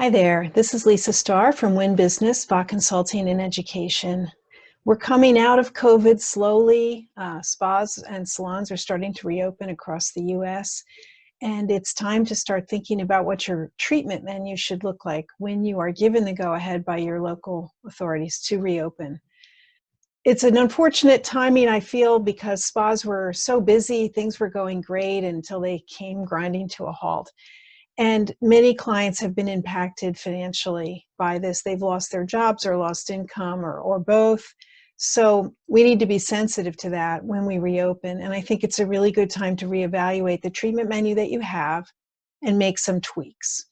Hi there, this is Lisa Starr from Wynne Business, Spa Consulting and Education. We're coming out of COVID slowly. Spas and salons are starting to reopen across the US, and it's time to start thinking about what your treatment menu should look like when you are given the go-ahead by your local authorities to reopen. It's an unfortunate timing, I feel, because spas were so busy, things were going great until they came grinding to a halt. And many clients have been impacted financially by this. They've lost their jobs or lost income or both. So we need to be sensitive to that when we reopen. And I think it's a really good time to reevaluate the treatment menu that you have and make some tweaks.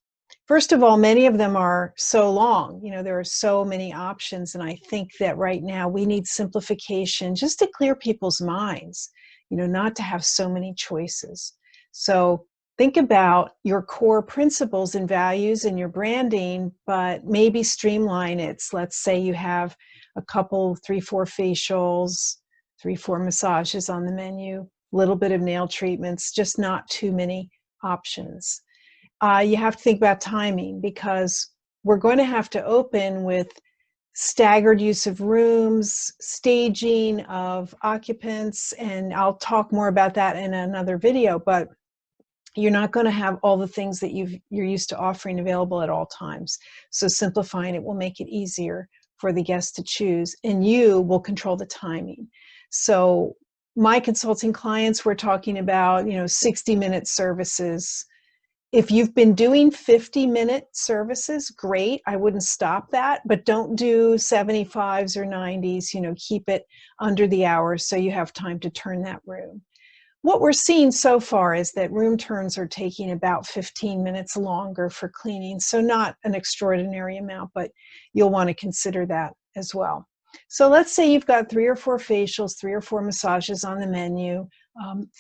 First of all, many of them are so long. There are so many options. And I think that right now we need simplification just to clear people's minds, not to have so many choices. So think about your core principles and values in your branding, but maybe streamline it. Let's say you have a couple, 3-4 facials, 3-4 massages on the menu, a little bit of nail treatments, just not too many options. You have to think about timing because we're going to have to open with staggered use of rooms, staging of occupants, and I'll talk more about that in another video, but you're not going to have all the things that you're used to offering available at all times. So simplifying it will make it easier for the guest to choose, and you will control the timing. So my consulting clients, we're talking about 60-minute services. If you've been doing 50-minute services, great. I wouldn't stop that, but don't do 75s or 90s. Keep it under the hour so you have time to turn that room. What we're seeing so far is that room turns are taking about 15 minutes longer for cleaning. So not an extraordinary amount, but you'll want to consider that as well. So let's say you've got 3 or 4 facials, 3 or 4 massages on the menu.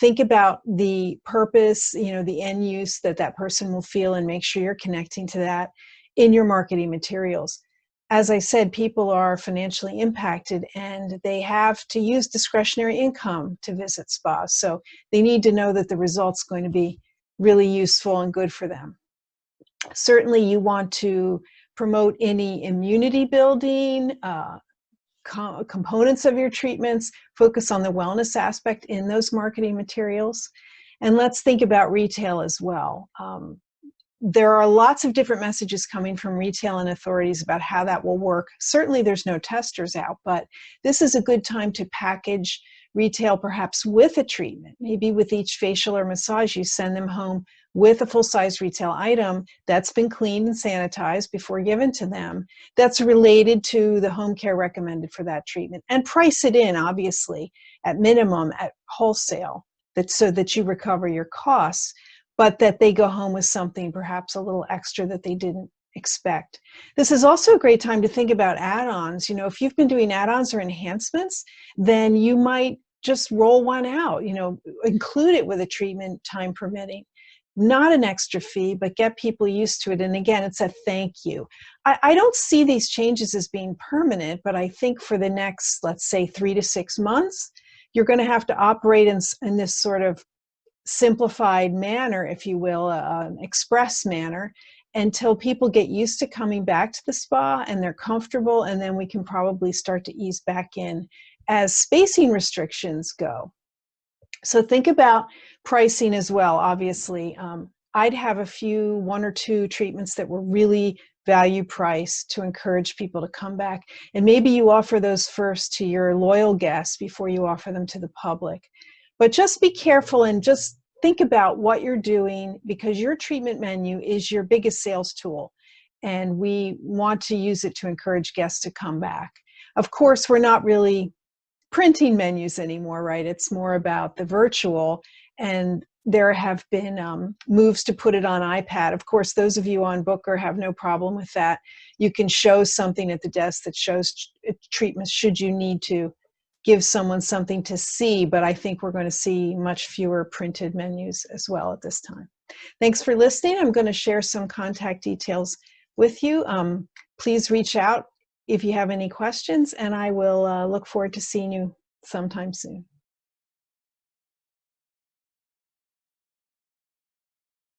Think about the purpose, the end use that person will feel, and make sure you're connecting to that in your marketing materials. As I said, people are financially impacted and they have to use discretionary income to visit spas. So they need to know that the result's going to be really useful and good for them. Certainly you want to promote any immunity building, components of your treatments, focus on the wellness aspect in those marketing materials. And let's think about retail as well. There are lots of different messages coming from retail and authorities about how that will work. Certainly there's no testers out, but this is a good time to package retail perhaps with a treatment. Maybe with each facial or massage, you send them home with a full-size retail item that's been cleaned and sanitized before given to them, that's related to the home care recommended for that treatment. And price it in, obviously, at minimum at wholesale, so that you recover your costs, but that they go home with something perhaps a little extra that they didn't expect. This is also a great time to think about add-ons. If you've been doing add-ons or enhancements, then you might just roll one out, include it with a treatment, time permitting. Not an extra fee, but get people used to it. And again, it's a thank you. I don't see these changes as being permanent, but I think for the next, let's say, 3 to 6 months, you're going to have to operate in this sort of simplified manner, if you will, an express manner, until people get used to coming back to the spa and they're comfortable, and then we can probably start to ease back in as spacing restrictions go. So think about pricing as well, obviously. I'd have 1 or 2 treatments that were really value priced to encourage people to come back. And maybe you offer those first to your loyal guests before you offer them to the public. But just be careful and just think about what you're doing, because your treatment menu is your biggest sales tool. And we want to use it to encourage guests to come back. Of course, we're not really printing menus anymore, right? It's more about the virtual, and there have been moves to put it on iPad. Of course, those of you on Booker have no problem with that. You can show something at the desk that shows treatments should you need to give someone something to see, but I think we're going to see much fewer printed menus as well at this time. Thanks for listening. I'm going to share some contact details with you. Please reach out if you have any questions, and I will look forward to seeing you sometime soon.